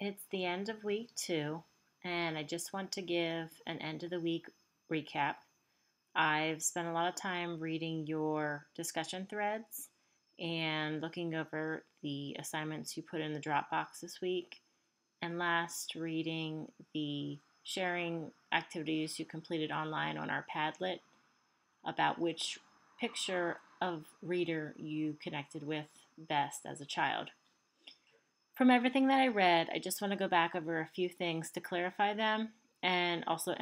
It's the end of week 2, and I just want to give an end of the week recap. I've spent a lot of time reading your discussion threads and looking over the assignments you put in the Dropbox this week, and last, reading the sharing activities you completed online on our Padlet about which picture of reader you connected with best as a child. From everything that I read, I just want to go back over a few things to clarify them and also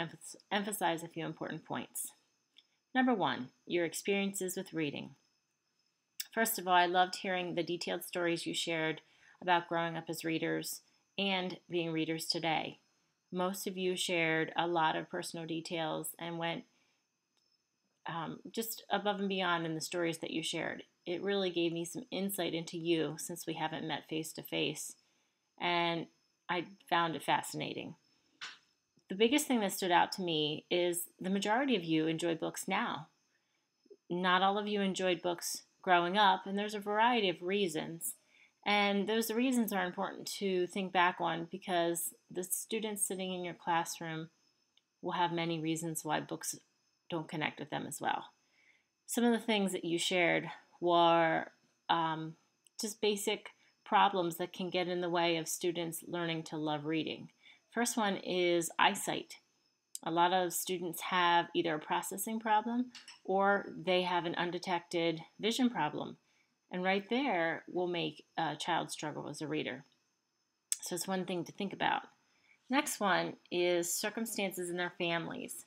emphasize a few important points. Number 1, your experiences with reading. First of all, I loved hearing the detailed stories you shared about growing up as readers and being readers today. Most of you shared a lot of personal details and went just above and beyond in the stories that you shared. It really gave me some insight into you since we haven't met face to face, and I found it fascinating. The biggest thing that stood out to me is the majority of you enjoy books now. Not all of you enjoyed books growing up, and there's a variety of reasons. And those reasons are important to think back on because the students sitting in your classroom will have many reasons why books don't connect with them as well. Some of the things that you shared were just basic problems that can get in the way of students learning to love reading. First one is eyesight. A lot of students have either a processing problem or they have an undetected vision problem. And right there will make a child struggle as a reader. So it's one thing to think about. Next one is circumstances in their families.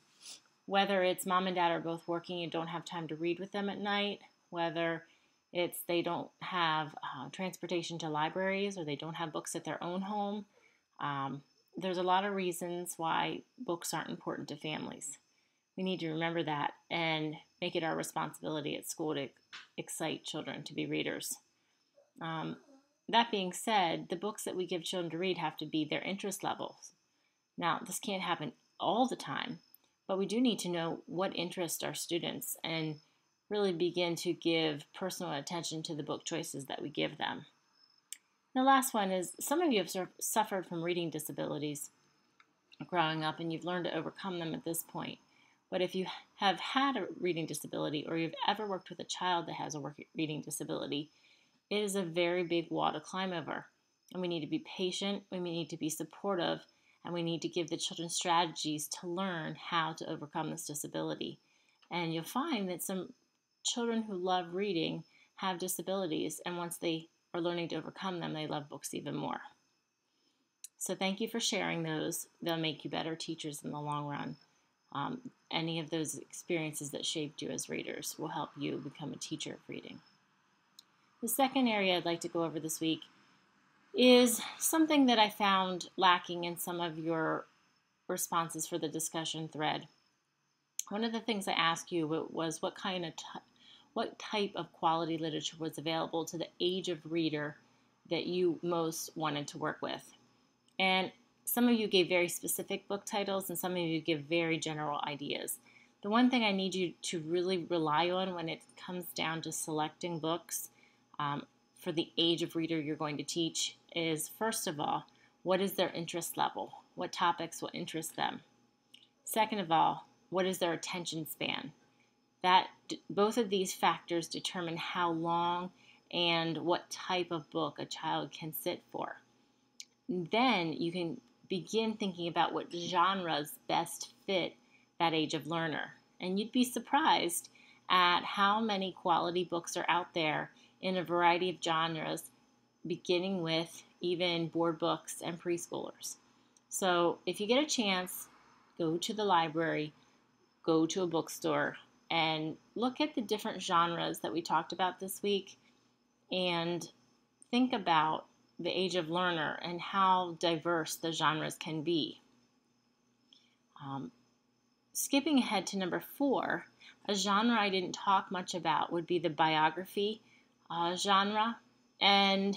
Whether it's mom and dad are both working and don't have time to read with them at night, whether it's they don't have transportation to libraries or they don't have books at their own home. There's a lot of reasons why books aren't important to families. We need to remember that and make it our responsibility at school to excite children to be readers. That being said, the books that we give children to read have to be their interest levels. Now, this can't happen all the time, but we do need to know what interests our students and really begin to give personal attention to the book choices that we give them. The last one is some of you have suffered from reading disabilities growing up and you've learned to overcome them at this point. But if you have had a reading disability or you've ever worked with a child that has a reading disability, it is a very big wall to climb over. And we need to be patient, we need to be supportive, and we need to give the children strategies to learn how to overcome this disability. And you'll find that some children who love reading have disabilities, and once they are learning to overcome them, they love books even more. So thank you for sharing those. They'll make you better teachers in the long run. Any of those experiences that shaped you as readers will help you become a teacher of reading. The second area I'd like to go over this week is something that I found lacking in some of your responses for the discussion thread. One of the things I asked you was what type of quality literature was available to the age of reader that you most wanted to work with. And some of you gave very specific book titles and some of you give very general ideas. The one thing I need you to really rely on when it comes down to selecting books for the age of reader you're going to teach is, first of all, what is their interest level? What topics will interest them? Second of all, what is their attention span? Both of these factors determine how long and what type of book a child can sit for. Then you can begin thinking about what genres best fit that age of learner. And you'd be surprised at how many quality books are out there in a variety of genres, beginning with even board books and preschoolers. So if you get a chance, go to the library, go to a bookstore, and look at the different genres that we talked about this week and think about the age of learner and how diverse the genres can be. Skipping ahead to number 4, a genre I didn't talk much about would be the biography genre. And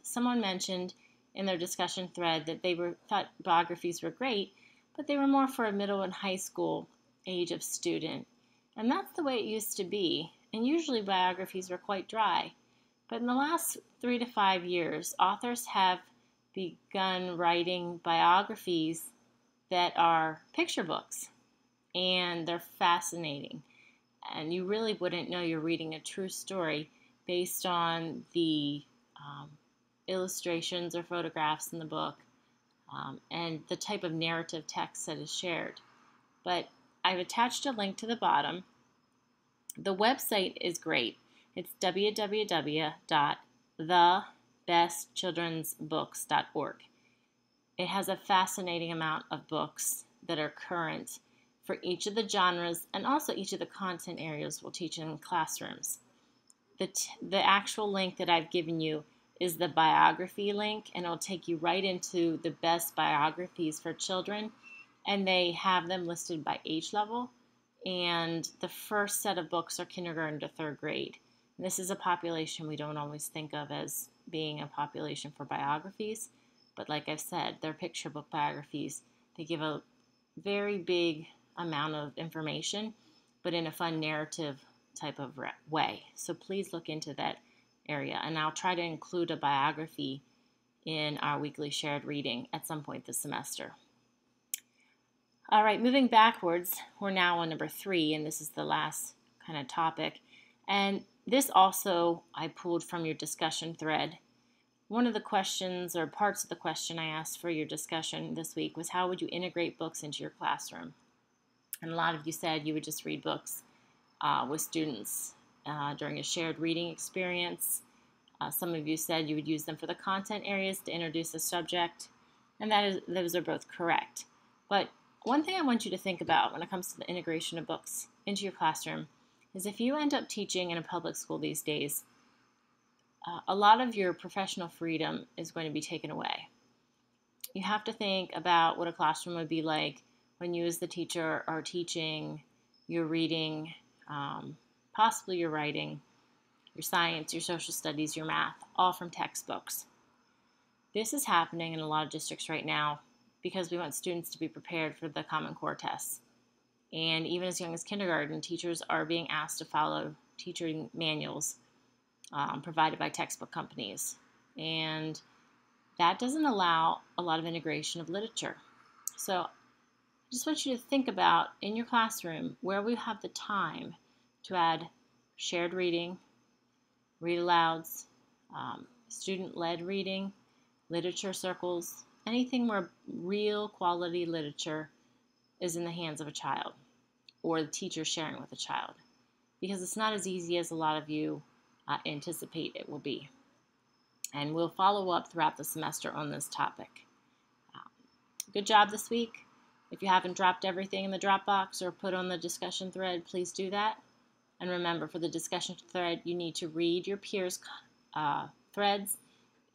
someone mentioned in their discussion thread that they thought biographies were great, but they were more for a middle and high school age of student. And that's the way it used to be. And usually biographies were quite dry. But in the last 3 to 5 years, authors have begun writing biographies that are picture books, and they're fascinating. And you really wouldn't know you're reading a true story based on the illustrations or photographs in the book and the type of narrative text that is shared. But I've attached a link to the bottom. The website is great. It's www.thebestchildrensbooks.org. It has a fascinating amount of books that are current for each of the genres and also each of the content areas we'll teach in classrooms. The actual link that I've given you is the biography link, and it'll take you right into the best biographies for children, and they have them listed by age level, and the first set of books are kindergarten to third grade. And this is a population we don't always think of as being a population for biographies, but like I've said, they're picture book biographies. They give a very big amount of information, but in a fun narrative type of way. So please look into that area, and I'll try to include a biography in our weekly shared reading at some point this semester. All right, moving backwards, we're now on number 3, and this is the last kind of topic. And this also I pulled from your discussion thread. One of the questions, or parts of the question I asked for your discussion this week, was how would you integrate books into your classroom? And a lot of you said you would just read books with students during a shared reading experience. Some of you said you would use them for the content areas to introduce a subject, and those are both correct. But one thing I want you to think about when it comes to the integration of books into your classroom is if you end up teaching in a public school these days, a lot of your professional freedom is going to be taken away. You have to think about what a classroom would be like when you as the teacher are teaching, you're reading, possibly your writing, your science, your social studies, your math, all from textbooks. This is happening in a lot of districts right now because we want students to be prepared for the Common Core tests. And even as young as kindergarten, teachers are being asked to follow teaching manuals provided by textbook companies. And that doesn't allow a lot of integration of literature. So I just want you to think about in your classroom where we have the time to add shared reading, read alouds, student-led reading, literature circles, anything where real quality literature is in the hands of a child or the teacher sharing with a child, because it's not as easy as a lot of you anticipate it will be. And we'll follow up throughout the semester on this topic. Good job this week. If you haven't dropped everything in the Dropbox or put on the discussion thread, please do that. And remember, for the discussion thread, you need to read your peers' threads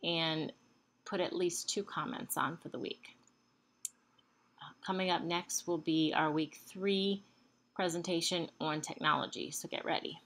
and put at least 2 comments on for the week. Coming up next will be our week 3 presentation on technology, so get ready.